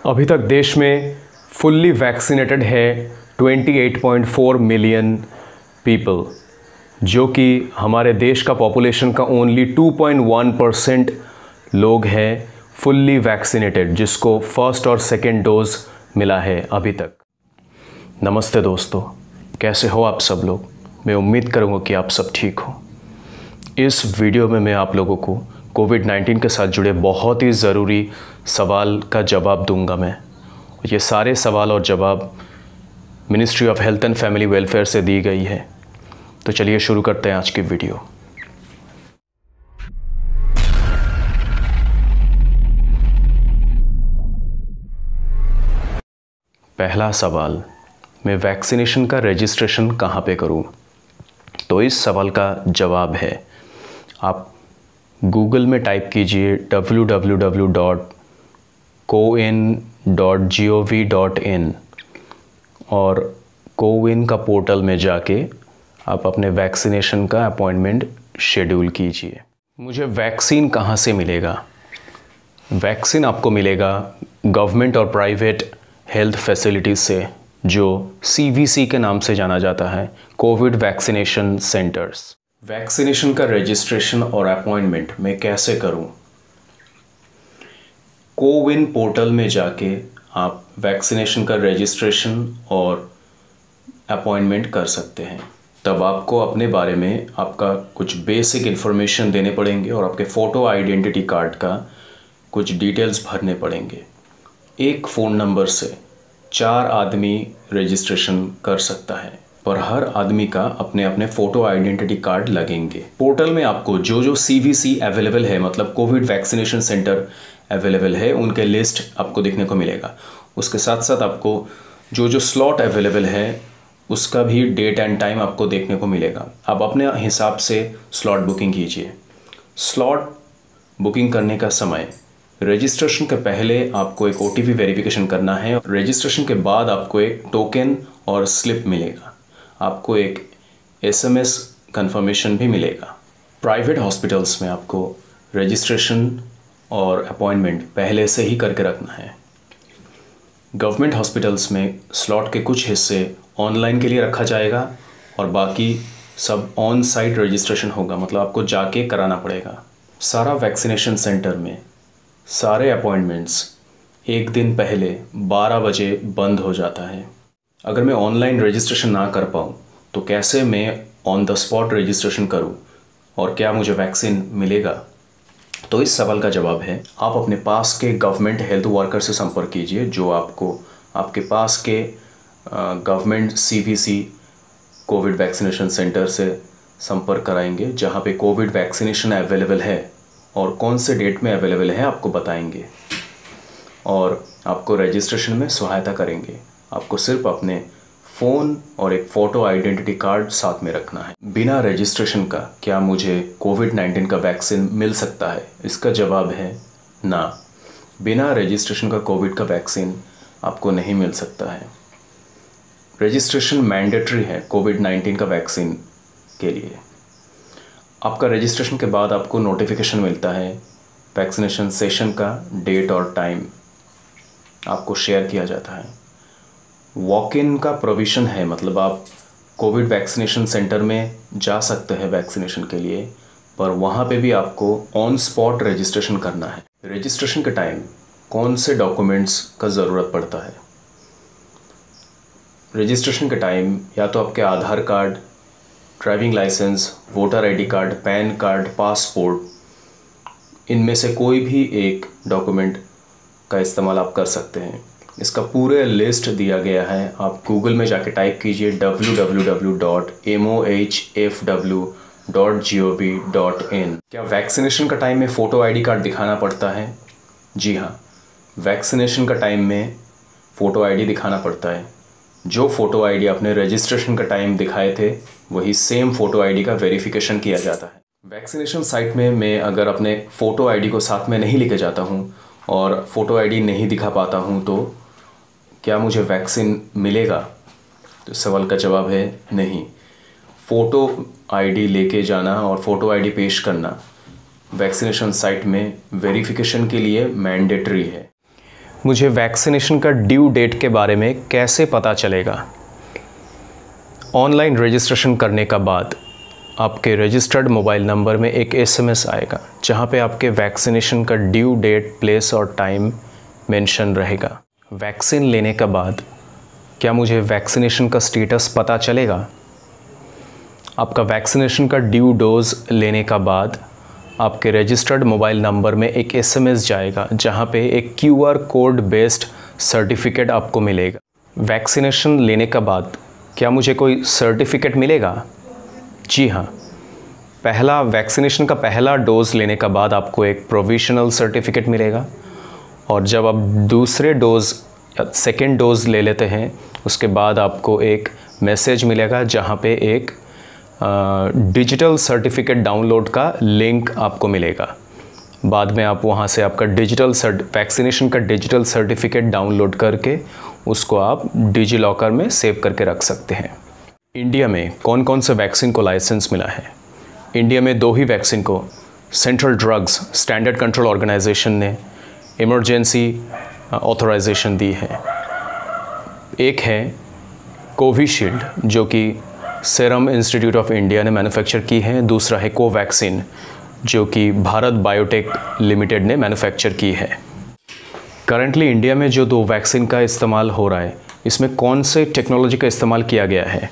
अभी तक देश में फुल्ली वैक्सीनेटेड है 28.4 मिलियन पीपल, जो कि हमारे देश का पॉपुलेशन का ओनली 2.1% लोग हैं फुल्ली वैक्सीनेटेड, जिसको फर्स्ट और सेकेंड डोज मिला है अभी तक। नमस्ते दोस्तों, कैसे हो आप सब लोग। मैं उम्मीद करूँगा कि आप सब ठीक हो। इस वीडियो में मैं आप लोगों को कोविड-19 के साथ जुड़े बहुत ही ज़रूरी सवाल का जवाब दूंगा। मैं ये सारे सवाल और जवाब ministry of health and family welfare से दी गई है। तो चलिए शुरू करते हैं आज की वीडियो। पहला सवाल, मैं वैक्सीनेशन का रजिस्ट्रेशन कहाँ पे करूँ? तो इस सवाल का जवाब है, आप गूगल में टाइप कीजिए www.cowin.gov.in और कोविन का पोर्टल में जाके आप अपने वैक्सीनेशन का अपॉइंटमेंट शेड्यूल कीजिए। मुझे वैक्सीन कहाँ से मिलेगा? वैक्सीन आपको मिलेगा गवर्नमेंट और प्राइवेट हेल्थ फैसिलिटीज़ से, जो CVC के नाम से जाना जाता है, कोविड वैक्सीनेशन सेंटर्स। वैक्सीनेशन का रजिस्ट्रेशन और अपॉइंटमेंट मैं कैसे करूं? कोविन पोर्टल में जाके आप वैक्सीनेशन का रजिस्ट्रेशन और अपॉइंटमेंट कर सकते हैं। तब आपको अपने बारे में आपका कुछ बेसिक इन्फॉर्मेशन देने पड़ेंगे और आपके फ़ोटो आइडेंटिटी कार्ड का कुछ डिटेल्स भरने पड़ेंगे। एक फ़ोन नंबर से 4 आदमी रजिस्ट्रेशन कर सकता है, पर हर आदमी का अपने अपने फ़ोटो आइडेंटिटी कार्ड लगेंगे। पोर्टल में आपको जो जो CVC अवेलेबल है, मतलब कोविड वैक्सीनेशन सेंटर अवेलेबल है, उनके लिस्ट आपको देखने को मिलेगा। उसके साथ साथ आपको जो जो स्लॉट अवेलेबल है उसका भी डेट एंड टाइम आपको देखने को मिलेगा। आप अपने हिसाब से स्लॉट बुकिंग कीजिए। स्लॉट बुकिंग करने का समय, रजिस्ट्रेशन के पहले आपको एक OTP वेरिफिकेशन करना है। रजिस्ट्रेशन के बाद आपको एक टोकन और स्लिप मिलेगा। आपको एक SMS कंफर्मेशन भी मिलेगा। प्राइवेट हॉस्पिटल्स में आपको रजिस्ट्रेशन और अपॉइंटमेंट पहले से ही करके रखना है। गवर्नमेंट हॉस्पिटल्स में स्लॉट के कुछ हिस्से ऑनलाइन के लिए रखा जाएगा और बाकी सब ऑन साइट रजिस्ट्रेशन होगा, मतलब आपको जाके कराना पड़ेगा। सारा वैक्सीनेशन सेंटर में सारे अपॉइंटमेंट्स एक दिन पहले 12 बजे बंद हो जाता है। अगर मैं ऑनलाइन रजिस्ट्रेशन ना कर पाऊँ तो कैसे मैं ऑन द स्पॉट रजिस्ट्रेशन करूँ और क्या मुझे वैक्सीन मिलेगा? तो इस सवाल का जवाब है, आप अपने पास के गवर्नमेंट हेल्थ वर्कर से संपर्क कीजिए, जो आपको आपके पास के government CVC Covid vaccination centre से संपर्क कराएंगे, जहाँ पे कोविड वैक्सीनेशन अवेलेबल है और कौन से डेट में अवेलेबल है आपको बताएंगे और आपको रजिस्ट्रेशन में सहायता करेंगे। आपको सिर्फ अपने फ़ोन और एक फ़ोटो आइडेंटिटी कार्ड साथ में रखना है। बिना रजिस्ट्रेशन का क्या मुझे कोविड-19 का वैक्सीन मिल सकता है? इसका जवाब है ना। बिना रजिस्ट्रेशन का कोविड का वैक्सीन आपको नहीं मिल सकता है। रजिस्ट्रेशन मैंडेटरी है कोविड-19 का वैक्सीन के लिए। आपका रजिस्ट्रेशन के बाद आपको नोटिफिकेशन मिलता है, वैक्सीनेशन सेशन का डेट और टाइम आपको शेयर किया जाता है। वॉक इन का प्रोविज़न है, मतलब आप कोविड वैक्सीनेशन सेंटर में जा सकते हैं वैक्सीनेशन के लिए, पर वहाँ पे भी आपको ऑन स्पॉट रजिस्ट्रेशन करना है। रजिस्ट्रेशन के टाइम कौन से डॉक्यूमेंट्स का ज़रूरत पड़ता है? रजिस्ट्रेशन के टाइम या तो आपके Aadhaar card, driving licence, voter ID card, PAN card, passport, इनमें से कोई भी एक डॉक्यूमेंट का इस्तेमाल आप कर सकते हैं। इसका पूरे लिस्ट दिया गया है। आप गूगल में जाके टाइप कीजिए www.mohfw.gov.in। क्या वैक्सीनेशन का टाइम में फ़ोटो ID कार्ड दिखाना पड़ता है? जी हाँ, वैक्सीनेशन का टाइम में फ़ोटो ID दिखाना पड़ता है। जो फ़ोटो ID आपने रजिस्ट्रेशन का टाइम दिखाए थे, वही सेम फ़ोटो ID का वेरिफिकेशन किया जाता है। वैक्सीनेशन साइट में मैं अगर अपने फ़ोटो ID को साथ में नहीं लेके जाता हूँ और फ़ोटो ID नहीं दिखा पाता हूँ, तो क्या मुझे वैक्सीन मिलेगा? तो सवाल का जवाब है नहीं। फ़ोटो ID लेके जाना और फ़ोटो ID पेश करना वैक्सीनेशन साइट में वेरिफिकेशन के लिए मैंडेटरी है। मुझे वैक्सीनेशन का ड्यू डेट के बारे में कैसे पता चलेगा? ऑनलाइन रजिस्ट्रेशन करने का बाद आपके रजिस्टर्ड मोबाइल नंबर में एक एसएमएस आएगा जहां पे आपके वैक्सीनेशन का ड्यू डेट, प्लेस और टाइम मेंशन रहेगा। वैक्सीन लेने के बाद क्या मुझे वैक्सीनेशन का स्टेटस पता चलेगा? आपका वैक्सीनेशन का ड्यू डोज लेने का बाद आपके रजिस्टर्ड मोबाइल नंबर में एक एसएमएस जाएगा जहां पे एक क्यूआर कोड बेस्ड सर्टिफिकेट आपको मिलेगा। वैक्सीनेशन लेने के बाद क्या मुझे कोई सर्टिफिकेट मिलेगा? जी हाँ, पहला वैक्सीनेशन का पहला डोज लेने के बाद आपको एक प्रोविजनल सर्टिफिकेट मिलेगा और जब आप दूसरे डोज या सेकेंड डोज ले लेते हैं उसके बाद आपको एक मैसेज मिलेगा जहाँ पे एक डिजिटल सर्टिफिकेट डाउनलोड का लिंक आपको मिलेगा। बाद में आप वहाँ से आपका वैक्सीनेशन का डिजिटल सर्टिफिकेट डाउनलोड करके उसको आप डिजी लॉकर में सेव करके रख सकते हैं। इंडिया में कौन कौन से वैक्सीन को लाइसेंस मिला है? इंडिया में 2 ही वैक्सीन को Central Drugs Standard Control Organisation ने इमरजेंसी ऑथराइजेशन दी है। एक है कोविशील्ड जो कि सीरम इंस्टीट्यूट ऑफ इंडिया ने मैन्युफैक्चर की है। दूसरा है कोवैक्सीन जो कि भारत बायोटेक लिमिटेड ने मैन्युफैक्चर की है। करंटली इंडिया में जो 2 वैक्सीन का इस्तेमाल हो रहा है इसमें कौन से टेक्नोलॉजी का इस्तेमाल किया गया है?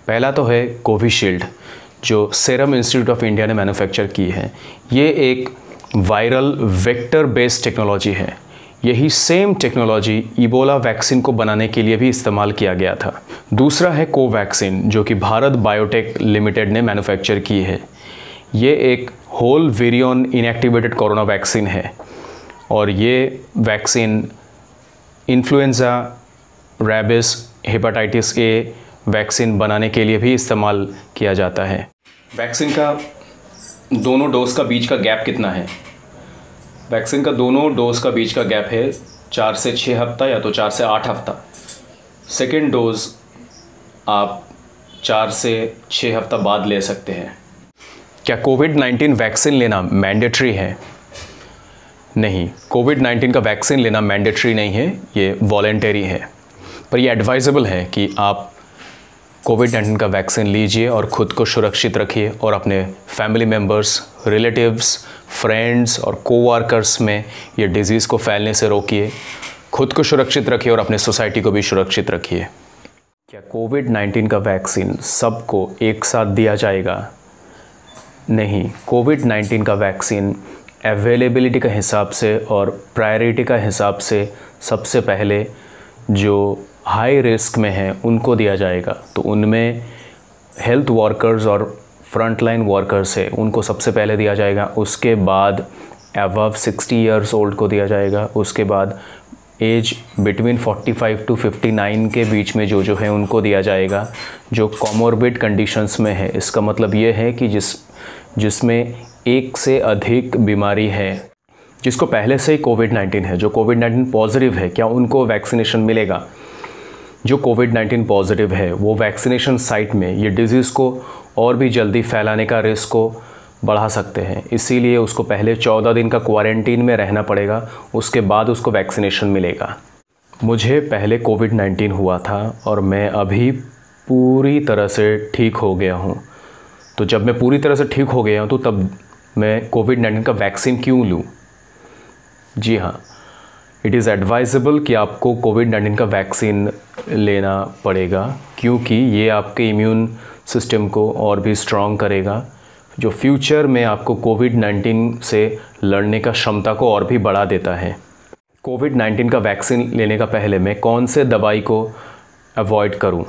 पहला तो है कोविशील्ड जो सीरम इंस्टीट्यूट ऑफ इंडिया ने मैन्युफैक्चर की है। ये एक वायरल वेक्टर बेस्ड टेक्नोलॉजी है। यही सेम टेक्नोलॉजी इबोला वैक्सीन को बनाने के लिए भी इस्तेमाल किया गया था। दूसरा है कोवैक्सीन जो कि भारत बायोटेक लिमिटेड ने मैन्युफैक्चर की है। ये एक whole virion inactivated corona vaccine है और ये vaccine influenza, rabies, hepatitis A vaccine बनाने के लिए भी इस्तेमाल किया जाता है। वैक्सीन का दोनों डोज का बीच का गैप कितना है? वैक्सीन का दोनों डोज का बीच का गैप है 4 से 6 हफ्ता या तो 4 से 8 हफ्ता। सेकेंड डोज आप 4 से 6 हफ्ता बाद ले सकते हैं। क्या कोविड-19 वैक्सीन लेना मैंडेटरी है? नहीं, कोविड-19 का वैक्सीन लेना मैंडेटरी नहीं है, ये वॉलेंटरी है। पर ये एडवाइजेबल है कि आप कोविड-19 का वैक्सीन लीजिए और ख़ुद को सुरक्षित रखिए और अपने फैमिली मेम्बर्स, रिलेटिव्स, फ्रेंड्स और कोवर्कर्स में ये डिज़ीज़ को फैलने से रोकिए। खुद को सुरक्षित रखिए और अपने सोसाइटी को भी सुरक्षित रखिए। क्या कोविड-19 का वैक्सीन सबको एक साथ दिया जाएगा? नहीं, कोविड-19 का वैक्सीन अवेलेबिलिटी के हिसाब से और प्रायोरिटी का हिसाब से सबसे पहले जो हाई रिस्क में हैं उनको दिया जाएगा। तो उनमें हेल्थ वर्कर्स और फ्रंटलाइन वर्कर्स है उनको सबसे पहले दिया जाएगा। उसके बाद अबव 60 ईयर्स ओल्ड को दिया जाएगा। उसके बाद एज बिटवीन 45 टू 59 के बीच में जो है उनको दिया जाएगा जो कॉमोर्बिड कंडीशंस में है। इसका मतलब ये है कि जिसमें एक से अधिक बीमारी है, जिसको पहले से ही कोविड-19 है, जो कोविड-19 पॉजिटिव है, क्या उनको वैक्सीनेशन मिलेगा? जो कोविड-19 पॉजिटिव है वो वैक्सीनेशन साइट में ये डिज़ीज़ को और भी जल्दी फैलाने का रिस्क को बढ़ा सकते हैं। इसीलिए उसको पहले 14 दिन का क्वारंटीन में रहना पड़ेगा, उसके बाद उसको वैक्सीनेशन मिलेगा। मुझे पहले कोविड-19 हुआ था और मैं अभी पूरी तरह से ठीक हो गया हूँ। तो जब मैं पूरी तरह से ठीक हो गया हूँ तो तब मैं कोविड-19 का वैक्सीन क्यों लूँ? जी हाँ, इट इज़ एडवाइजेबल कि आपको कोविड-19 का वैक्सीन लेना पड़ेगा क्योंकि ये आपके इम्यून सिस्टम को और भी स्ट्रॉन्ग करेगा, जो फ्यूचर में आपको कोविड-19 से लड़ने का क्षमता को और भी बढ़ा देता है। कोविड-19 का वैक्सीन लेने का पहले मैं कौन से दवाई को अवॉइड करूं?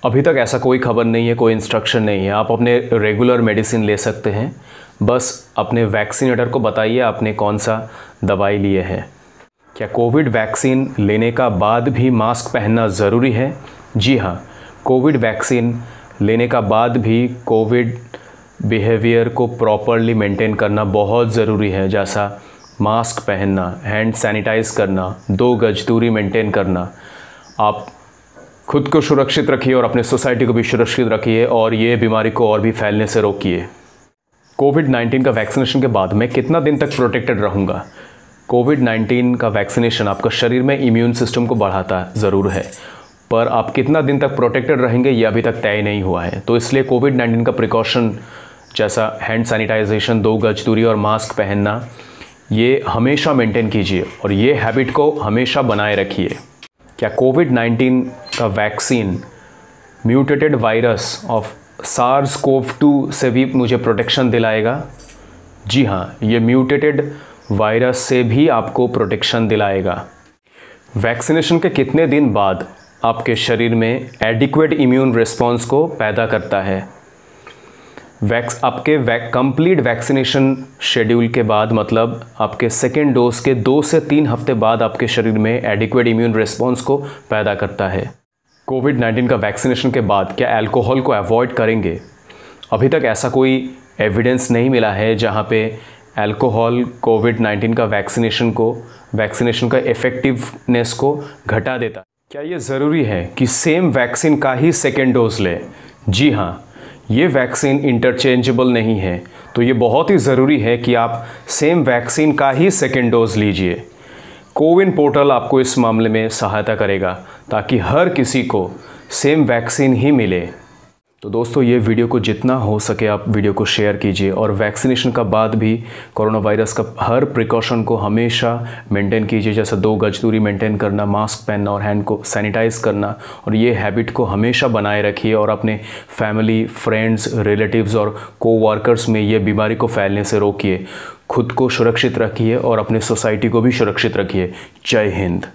अभी तक ऐसा कोई खबर नहीं है, कोई इंस्ट्रक्शन नहीं है। आप अपने रेगुलर मेडिसिन ले सकते हैं, बस अपने वैक्सीनेटर को बताइए आपने कौन सा दवाई लिए है। क्या कोविड वैक्सीन लेने का बाद भी मास्क पहनना ज़रूरी है? जी हाँ, कोविड वैक्सीन लेने का बाद भी कोविड बिहेवियर को प्रॉपरली मेंटेन करना बहुत ज़रूरी है, जैसा मास्क पहनना, हैंड सैनिटाइज करना, 2 गज दूरी मेंटेन करना। आप खुद को सुरक्षित रखिए और अपने सोसाइटी को भी सुरक्षित रखिए और ये बीमारी को और भी फैलने से रोकिए। कोविड-19 का वैक्सीनेशन के बाद मैं कितना दिन तक प्रोटेक्टेड रहूँगा? कोविड-19 का वैक्सीनेशन आपका शरीर में इम्यून सिस्टम को बढ़ाता ज़रूर है, पर आप कितना दिन तक प्रोटेक्टेड रहेंगे ये अभी तक तय नहीं हुआ है। तो इसलिए कोविड-19 का प्रिकॉशन जैसा हैंड सैनिटाइजेशन, 2 गज दूरी और मास्क पहनना, ये हमेशा मेंटेन कीजिए और ये हैबिट को हमेशा बनाए रखिए। क्या कोविड-19 का vaccine mutated virus of SARS-CoV-2 से भी मुझे प्रोटेक्शन दिलाएगा? जी हाँ, ये म्यूटेटेड वायरस से भी आपको प्रोटेक्शन दिलाएगा। वैक्सीनेशन के कितने दिन बाद आपके शरीर में एडिक्वेट इम्यून रिस्पॉन्स को पैदा करता है? आपके कंप्लीट वैक्सीनेशन शेड्यूल के बाद, मतलब आपके सेकेंड डोज के 2 से 3 हफ्ते बाद आपके शरीर में एडिक्वेट इम्यून रिस्पॉन्स को पैदा करता है। कोविड-19 का वैक्सीनेशन के बाद क्या अल्कोहल को अवॉइड करेंगे? अभी तक ऐसा कोई एविडेंस नहीं मिला है जहाँ पे अल्कोहल कोविड-19 का वैक्सीनेशन का इफ़ेक्टिवनेस को घटा देता। क्या ये ज़रूरी है कि सेम वैक्सीन का ही सेकेंड डोज लें? जी हाँ, ये वैक्सीन इंटरचेंजेबल नहीं है, तो ये बहुत ही ज़रूरी है कि आप सेम वैक्सीन का ही सेकेंड डोज लीजिए। कोविन पोर्टल आपको इस मामले में सहायता करेगा ताकि हर किसी को सेम वैक्सीन ही मिले। तो दोस्तों, ये वीडियो को जितना हो सके आप वीडियो को शेयर कीजिए और वैक्सीनेशन का बाद भी कोरोना वायरस का हर प्रिकॉशन को हमेशा मेंटेन कीजिए, जैसे 2 गज दूरी मेंटेन करना, मास्क पहनना और हैंड को सैनिटाइज़ करना, और ये हैबिट को हमेशा बनाए रखिए और अपने फैमिली, फ्रेंड्स, रिलेटिव्स और कोवर्कर्स में ये बीमारी को फैलने से रोकिए। खुद को सुरक्षित रखिए और अपने सोसाइटी को भी सुरक्षित रखिए। जय हिंद।